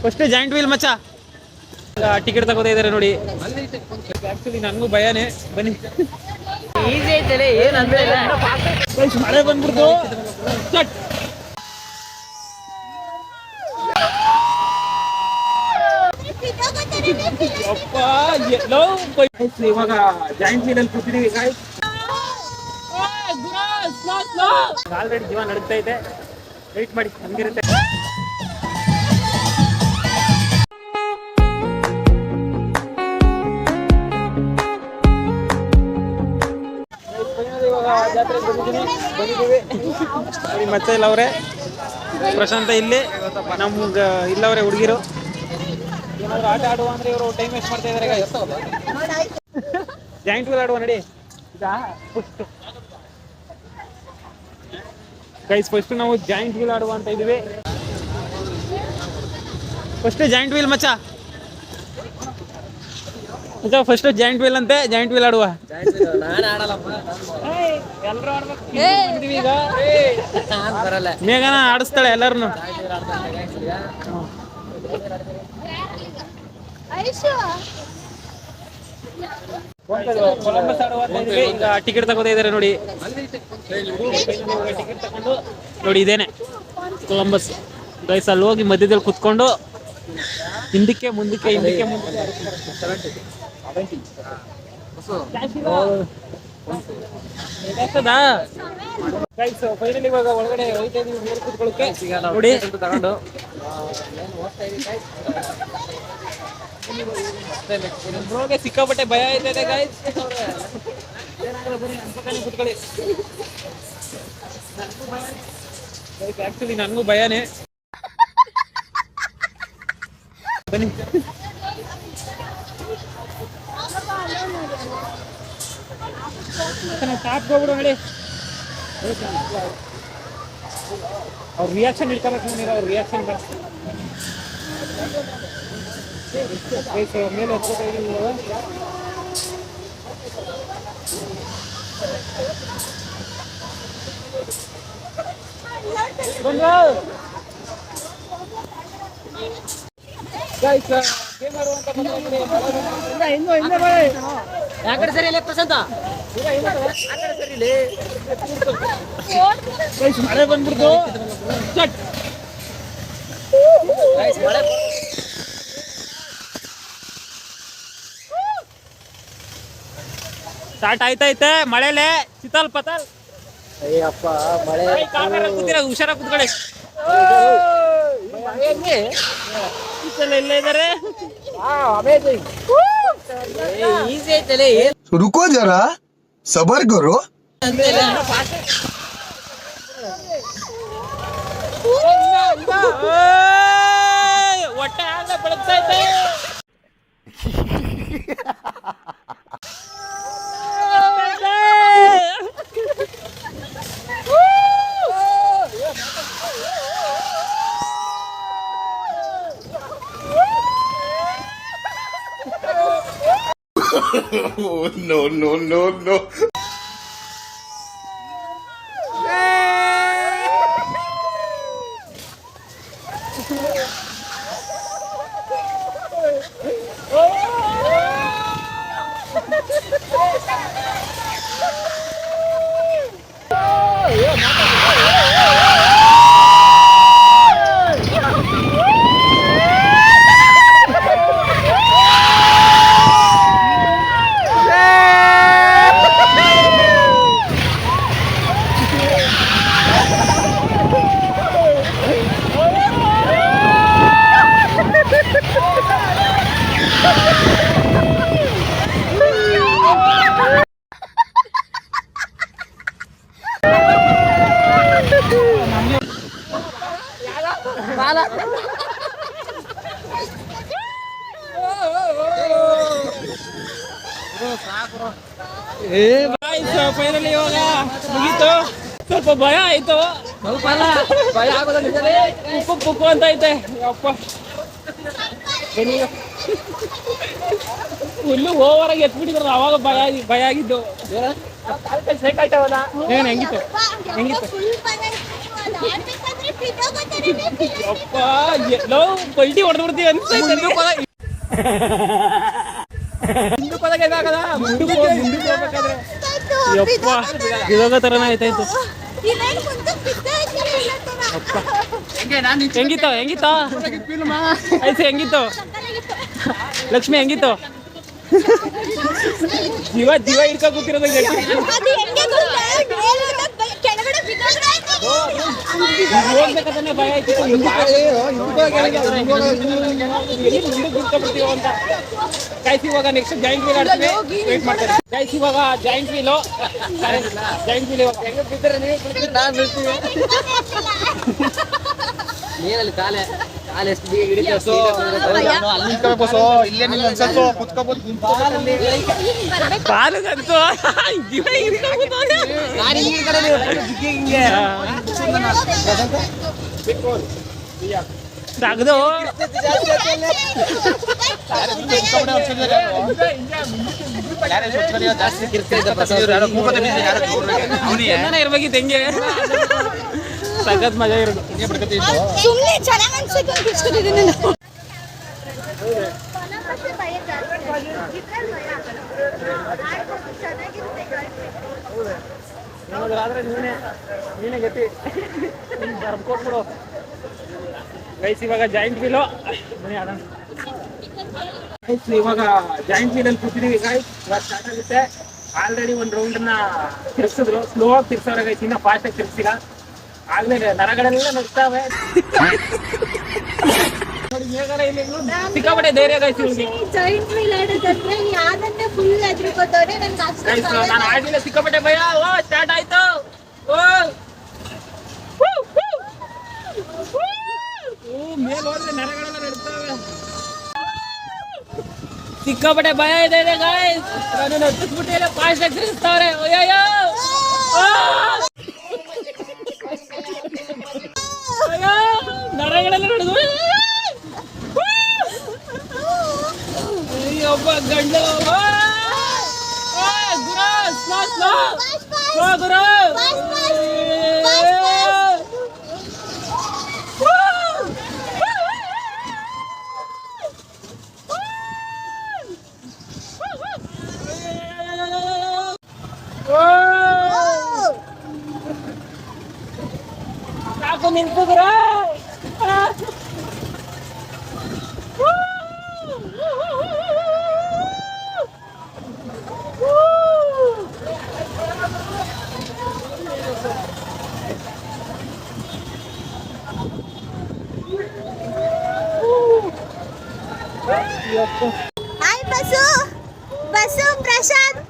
First giant wheel ಮಚ್ಚ ticket ತಗೋತಾ ಇದಾರೆ ನೋಡಿ. ಆಕ್ಚುಲಿ ನನಗೂ ಭಯನೇ. ಬನ್ನಿ, ಈಸಿ ಐತಲೆ, ಏನ್ ಅಂದ್ರೆ ಮಳೆ ಬಂದ್ಬಿಡ್ತು. ಇವಾಗ ಜಾಯಿಂಟ್ ವೀಲ್ ಅಲ್ಲಿ ಕೂತಿದೀವಿ. ಆಲ್ರೆಡಿ ಜೀವ ನಡುತ್ತಾ ಇದೆ. ವೆಯ್ಟ್ ಮಾಡಿ, ಹಂಗಿರುತ್ತೆ. ಮತ್ತೆ ಇಲ್ಲ ಅವ್ರೆ ಪ್ರಶಾಂತ ಇಲ್ಲಿ, ನಮ್ಗೆ ಇಲ್ಲವ್ರೆ ಹುಡುಗಿರು. ಏನಾದ್ರು ಆಟ ಆಡುವ ಅಂದ್ರೆ ಇವರು ಟೈಮ್ ವೇಸ್ಟ್ ಮಾಡ್ತಾ ಇದಾರೆ. ಜಾಯಿಂಟ್ ವೀಲ್ ಆಡುವ ನಡಿ. ಗೈಸ್ ಫಸ್ಟ್ ನಾವು ಜಾಯಿಂಟ್ ವೀಲ್ ಆಡುವ ಅಂತ ಇದೀವಿ. ಫಸ್ಟ್ ಜಾಯಿಂಟ್ ವೀಲ್ ಮಚ್ಚ ಫಸ್ಟ್ ಜಾಯಿಂಟ್ ವೀಲ್ ಅಂತೆ. ಜಾಯಿಂಟ್ ವೀಲ್ ಆಡುವ. ಈಗ ಮೇಘನ ಆಡಿಸ್ತಾಳೆ ಎಲ್ಲರನ್ನು. ಕೊಲಂಬಸ್ ಆಡುವ ಈಗ ಟಿಕೆಟ್ ತಗೋತಾ ಇದಾರೆ ನೋಡಿ. ಟಿಕೆಟ್ ತಗೊಂಡು ನೋಡಿ, ಇದೇನೆ ಕೊಲಂಬಸ್. ಗೈಸ್ ಅಲ್ಲಿ ಹೋಗಿ ಮಧ್ಯದಲ್ಲಿ ಕುತ್ಕೊಂಡು ಹಿಂದಕ್ಕೆ ಮುಂದಕ್ಕೆ ಫೈನಲಿ ಇವಾಗ ಒಳಗಡೆ ಹೋಯ್ತಾ ಇದೀವಿ ಮೇಲೆ ಕುತ್ಕೊಳ್ಳಕ್ಕೆ ನೋಡಿ. ತಗೊಂಡು ಬ್ರೋಗೆ ಸಿಕ್ಕಾಪಟ್ಟೆ ಭಯ ಆಯ್ತದೆ ಗೈಸ್. ಕುತ್ಕೊಳ್ಳಿ. ಆಕ್ಚುಲಿ ನನಗೂ ಭಯನೇ. ಬನ್ನಿ, ಟಾಪ್ ಹೋಗ್ಬಿಡು ನೋಡಿ. ಅವ್ರ ರಿಯಾಕ್ಷನ್ ಇಟ್ಕೋಬೇಕು. ನೀನು ಅವ್ರ ರಿಯಾಕ್ಷನ್ ಮೇಲೆ ಯಾಕಡೆ ಸರಿ ಇಲ್ಲ ಪ್ರಶಾಂತ, ಮಳೆ ಬಂದ್ಬಿಡ್ತು. ಸ್ಟಾರ್ಟ್ ಆಯ್ತೈತೆ ಮಳೆಲೆ ಚಿತಲ್ ಪತಲ್. ಅಯ್ಯಪ್ಪ ಮಳೆ ಕೂತಿರ, ಹುಷಾರಾಗಿ ಕೂತ್ಕೊಳ್ಳಿ. ಇಲ್ಲೇ ಇದಾರೆ. ಈಸಿ ಐತಲೆ. रुको जरा सबर करो. ಹೊಟ್ಟೆ ಆಗ ಬೆಳಗ್ತೈತೆ. Oh, no, no, no, no. Finally ಇವಾಗ ಮುಗೀತು. ಸ್ವಲ್ಪ ಭಯ ಆಯ್ತು. ಸ್ವಲ್ಪ ಅಲ್ಲ, ಭಯ ಆಗೋದಂದ್ರೆ ಪುಕ್ಕು ಅಂತ ಐತೆ. ಅಪ್ಪ ಫುಲ್ಲು ಓವರ್ ಆಗಿ ಎತ್ಬಿಟ್ಟಿದ್ರು. ಅವಾಗ ಭಯ ಆಗಿದ್ದು. ಹೆಂಗಿತ್ತು? ಅಪ್ಪ ಎಲ್ಲೋ ಪಲ್ಟಿ ಹೊಡೆದು ಬಿಡ್ತೀವಿ ಅನ್ಸೈತೆ ಯಪ್ಪ ಇವಾಗ ತರನ ಆಯ್ತಾಯ್ತು. ಹೆಂಗಿತ್ತು ಹೆಂಗಿತ್ತು ಐಸಿ ಹೆಂಗಿತ್ತು ಲಕ್ಷ್ಮಿ ಹೆಂಗಿತ್ತು? ಜೀವ ಜೀವ ಹಿಡ್ಕೊ ಕೂತಿರೋದು ಹೋಗ್ಬೇಕಂತಾನೆ ಭಯ ಆಯ್ತು ಅಂತ. ಗೈಸ್ ಇವಾಗ ನೆಕ್ಸ್ಟ್ ಜಾಯಿಂಟ್ ವೀಲ್ ಆಡ್ತೀವಿ, ವೇಟ್ ಮಾಡ್ತಾರೆ ಗೈಸ್. ಇವಾಗ ಜಾಯಿಂಟ್ ವೀಲು ಜಾಯಿಂಟ್ ವೀಲ್ ಇವಾಗ ಹೆಂಗೆ ಬಿದ್ದರೆ ನಾನು ಬೀಳ್ತೀವಿ ನೀರಲ್ಲಿ ಕಾಲೆ ಕಾಲು ಎಷ್ಟು ಬೇಗ ಹಿಡಿತು ಕಾಲುಗಂತೂ ಜೀವ ತೆಗ್ದು ಇರ್ಬೇಕಿತ್ತು ಹೆಂಗೆ ಸಖತ್ ಮಜಾ ಇರೋದು. ಸುಮ್ಮನೆ ಚೆನ್ನಾಗಿ ಅನ್ಸುತ್ತೆ ಅಂತ ಇಟ್ಕೊಂಡಿದ್ದೀನಿ ನಾನು. ಆದ್ರೆ ನೀನೇ ಗತಿ ಬರ್ಕೊಟ್ಬಿಡು ಗೈಸ್. ಇವಾಗ ಜಾಯಿಂಟ್ ವೀಲು ಇವಾಗ ಜಾಯಿಂಟ್ ವೀಲ್ ಅಲ್ಲಿ ಕೂತಿದೀವಿ ಗೈಸ್. ಇವಾಗ ಸ್ಟಾರ್ಟ್ ಆಗುತ್ತೆ. ಆಲ್ರೆಡಿ ಒಂದು ರೌಂಡ್ ತಿರ್ಸಿದ್ರು, ಸ್ಲೋ ಆಗಿ ತಿರ್ಸವ್ರೆ ಗೈಸ್, ಇನ್ನ ಫಾಸ್ಟ್ ಆಗಿ ತಿರ್ಸಿಲ್ಲ. ಆಗ್ಲೇ ನರಗಳೆಲ್ಲ ನುಗ್ತಾವೆ. ಸಿಕ್ಕಾಪಟ್ಟೆ ಧೈರ್ಯ ಗೈಸ್ ಇವ್ರಿಗೆ. ಜಾಯಿಂಟ್ ವೀಲ್ ಆಡೋದಂದ್ರೆ ಯಾವ್ದನ್ನೇ ಫುಲ್ ಎದ್ರುಕೋತವ್ರೆ ನನ್ಗೆ ಅಷ್ಟು. ನಾನು ಆಡಿಲ್ಲ, ಸಿಕ್ಕಾಪಟ್ಟೆ ಭಯ. ಓ ಸ್ಟಾರ್ಟ್ ಆಯ್ತು. ಓ ಮೇಲೆ ಹೋದ್ರೆ ನರಗಳೆಲ್ಲ ನಡ್ತಾವೆ. ಸಿಕ್ಕಾಪಟ್ಟೆ ಭಯ ಇದೆ ಗೈಸ್. ನಾನು ಹತ್ತಿಸ್ಬಿಟ್ಟಿಲ್ಲ, ಫಾಸ್ಟ್ ಆಗಿ ತಿರ್ಸ್ತಾವ್ರೆ. ಅಯ್ಯಯ್ಯೋ ನರಗಳೆಲ್ಲ ನಡೆದು ಒಬ್ಬ ಗಂಡು ಗುರು ಸ್ಲೋ ಸ್ಲೋ ಸ್ಲೋ ಗುರು. ಸಾಕು ನಿಂತು ಗುರು. ಹಾಯ್ ಬಸ್ಸು ಬಸ್ಸು Prashant.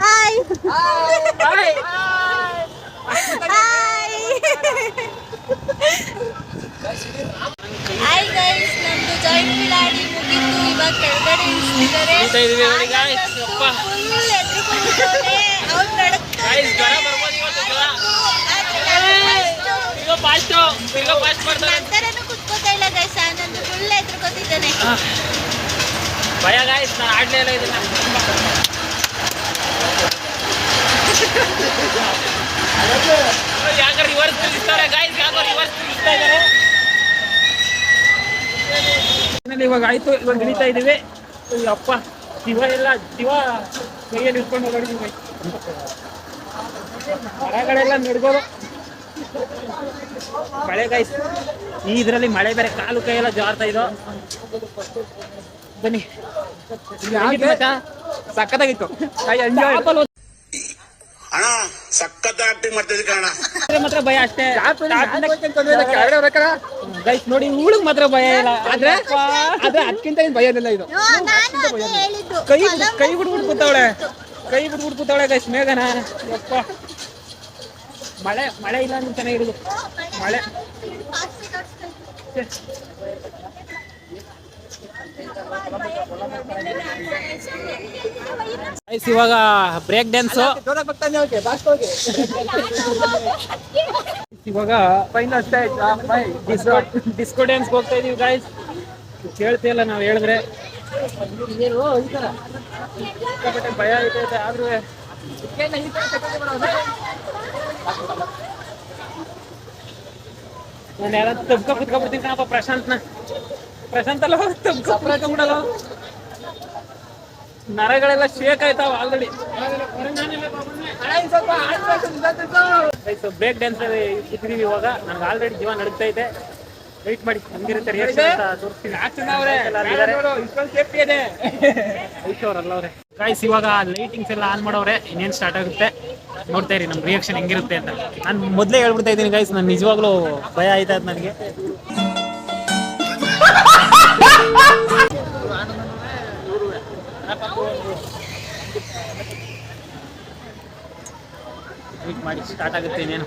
Hi hi hi guys, ನಮ್ದು ಜಾಯಿಂಟ್ ವೀಲ್ ಆಡಿ ಮುಗಿತು. ಇವಾಗ ಕೆಳಗಡೆ ಇಳಿಸ್ತಿದ್ದಾರೆ. ಫುಲ್ ಎದ್ರುಕೊಂಡಿದ್ದಾರೆ. ಅವ್ರು ನಂತರನು ಕುತ್ಕೋತಾ ಇಲ್ಲ ಗೈಸ್. ನಂದು ಫುಲ್ ಎದ್ರುಕೋತಿದ್ದಾನೆ. ಭಯ ಗಾಯ್ಸ್, ನಾನು ಆಡ್ಲೇ ಇಲ್ಲ ಇದನ್ನ. ಯಾಕೆ ರಿವರ್ಸ್ ತಿರುಗಿಸ್ತಾರೆ ಗಾಯ್ಸ್, ಯಾಕೋ ರಿವರ್ಸ್ ತಿರುಗಿಸ್ತಾ ಇದ್ದಾರೆ. ಇವಾಗ ಆಯ್ತು, ಇವಾಗ ಇಳಿತಾ ಇದೀವಿ. ಅಪ್ಪ ಶಿವ ಎಲ್ಲ ಶಿವ ಕೈಯಲ್ಲಿ ಇಟ್ಕೊಂಡು ಹೋಗಿದ್ದೀವಿ. ಮರಗಳೆಲ್ಲ ನಡ್ಗೋದು ಮಳೆ ಗಾಯ್ಸ್. ಈ ಇದರಲ್ಲಿ ಮಳೆ ಬೇರೆ, ಕಾಲು ಕೈ ಎಲ್ಲ ಜಾರ್ತಾ ಇದ್ದೋ. ಬನ್ನಿ, ಸಕ್ಕತ್ತಾಗಿತ್ತು. ಅಣ್ಣ ಸಖತ್ ಆಕ್ಟಿಂಗ್ ಮಾಡ್ತಿದ್ದೆ ಕಣ. ಮಾತ್ರ ಭಯ ಅಷ್ಟೇ ಗೈಸ್. ನೋಡಿ ಇವಳಿಗೆ ಮಾತ್ರ ಭಯ ಇಲ್ಲ, ಆದ್ರೆ ಅದಕ್ಕಿಂತ ಭಯ ಇಲ್ಲ. ಇದು ಕೈ ಕೈ ಬಿಟ್ಬಿಟ್ಟು ಕೂತವಳೆ, ಕೈ ಬಿಟ್ಬಿಟ್ಟು ಕೂತವಳೆ ಗೈಸ್. ಮೇಘನ ಯಪ್ಪ, ಮಳೆ ಮಳೆ ಇಲ್ಲ ಅಂತ ಚೆನ್ನಾಗಿರೋದು ಮಳೆ. ಇವಾಗ ಬ್ರೇಕ್ ಡ್ಯಾನ್ಸ್. ಇವಾಗ ಫೈನಲ್ ಸ್ಟೇಜ್ ಡಿಸ್ಕೋ ಡ್ಯಾನ್ಸ್ ಹೋಗ್ತಾ ಇದೀವಿ ಗಾಯ್ಸ್. ಕೇಳ್ತಿಲ್ಲ ನಾವು ಹೇಳಿದ್ರೆ. ಭಯ ಐತೆ ಆದ್ರೂ ನಾನು ಯಾರು ಕುತ್ಕೊಬಿಡ್ತೀನಿ ಕಣಪ್ಪ ಪ್ರಶಾಂತ್ ಅಲ್ಲ ಕುತ್ಕೊಂಡ್ಬಿಡಲ್ಲ ನರಗಳೆಲ್ಲ ಶೇಕ್ ಆಯ್ತಾವ ಆಲ್ರೆಡಿ. ಬ್ರೇಕ್ ಡ್ಯಾನ್ಸ್ ಕೂತಿದೀವಿ ಇವಾಗ. ನನ್ಗೆ ಆಲ್ರೆಡಿ ಜೀವ ನಡುಗ್ತಾ ಇದೆ. ವೆಯ್ಟ್ ಮಾಡಿ ಹಂಗಿರುತ್ತೆ ಅವ್ರೆ ಗಾಯ್ಸ್. ಇವಾಗ ಲೈಟಿಂಗ್ಸ್ ಎಲ್ಲ ಆನ್ ಮಾಡವ್ರೆ. ಇನ್ನೇನು ಸ್ಟಾರ್ಟ್ ಆಗುತ್ತೆ ನೋಡ್ತಾ ಇರಿ ನಮ್ಮ ರಿಯಾಕ್ಷನ್ ಹೆಂಗಿರುತ್ತೆ ಅಂತ. ನಾನು ಮೊದಲೇ ಹೇಳ್ಬಿಡ್ತಾ ಇದ್ದೀನಿ ಗೈಸ್, ನಾನು ನಿಜವಾಗ್ಲೂ ಭಯ ಆಯ್ತಾ ಇತ್ತು ನನಗೆ. ವೆಯ್ಟ್ ಮಾಡಿ ಸ್ಟಾರ್ಟ್ ಆಗುತ್ತೆ ಇನ್ನೇನು.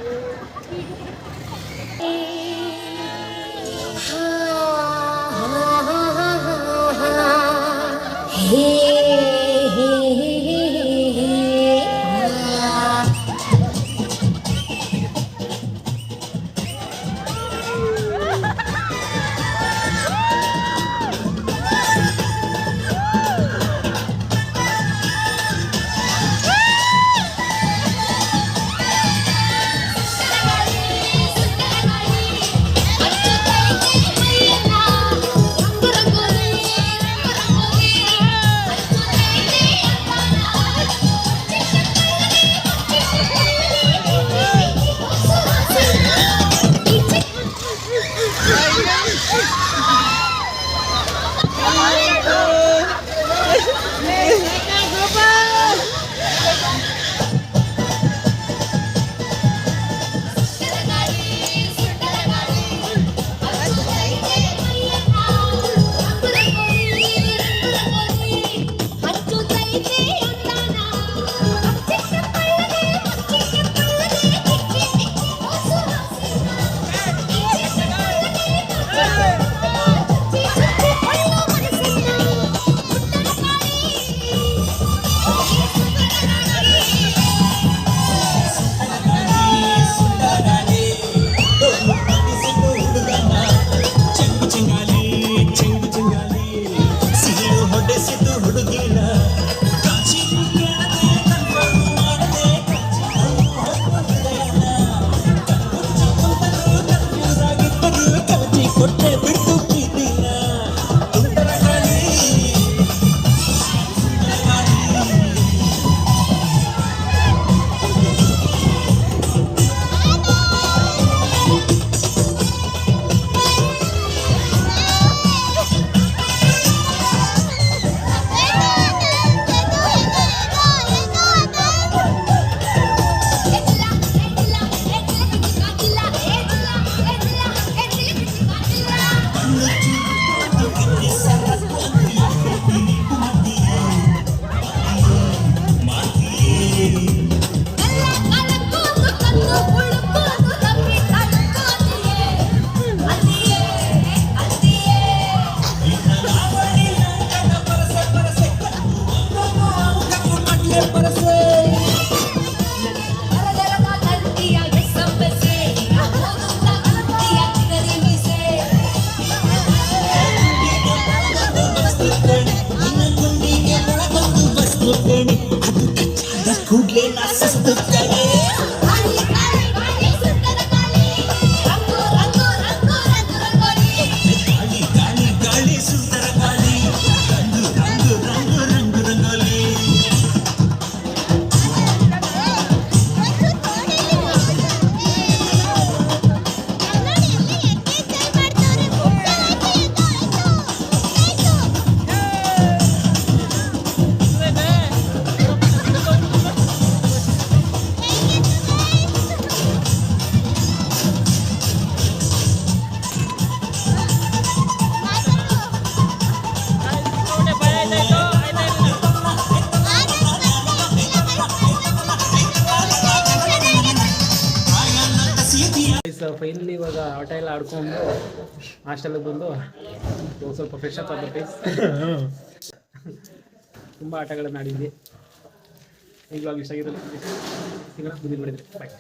ಫೈನಲಿ ಇವಾಗ ಆಟ ಎಲ್ಲ ಆಡ್ಕೊಂಡು ಹಾಸ್ಟೆಲ್ಗೆ ಬಂದು ಸ್ವಲ್ಪ ಫ್ರೆಶ್ ಅಪ್ ಆಗುತ್ತೆ. ತುಂಬ ಆಟಗಳನ್ನು ಆಡಿದ್ವಿ. ಇವಾಗ ಇಷ್ಟ ಆಗಿರೋದು ಬುದ್ಧಿ ಮಾಡಿದ್ರೆ ಬಾಯ್.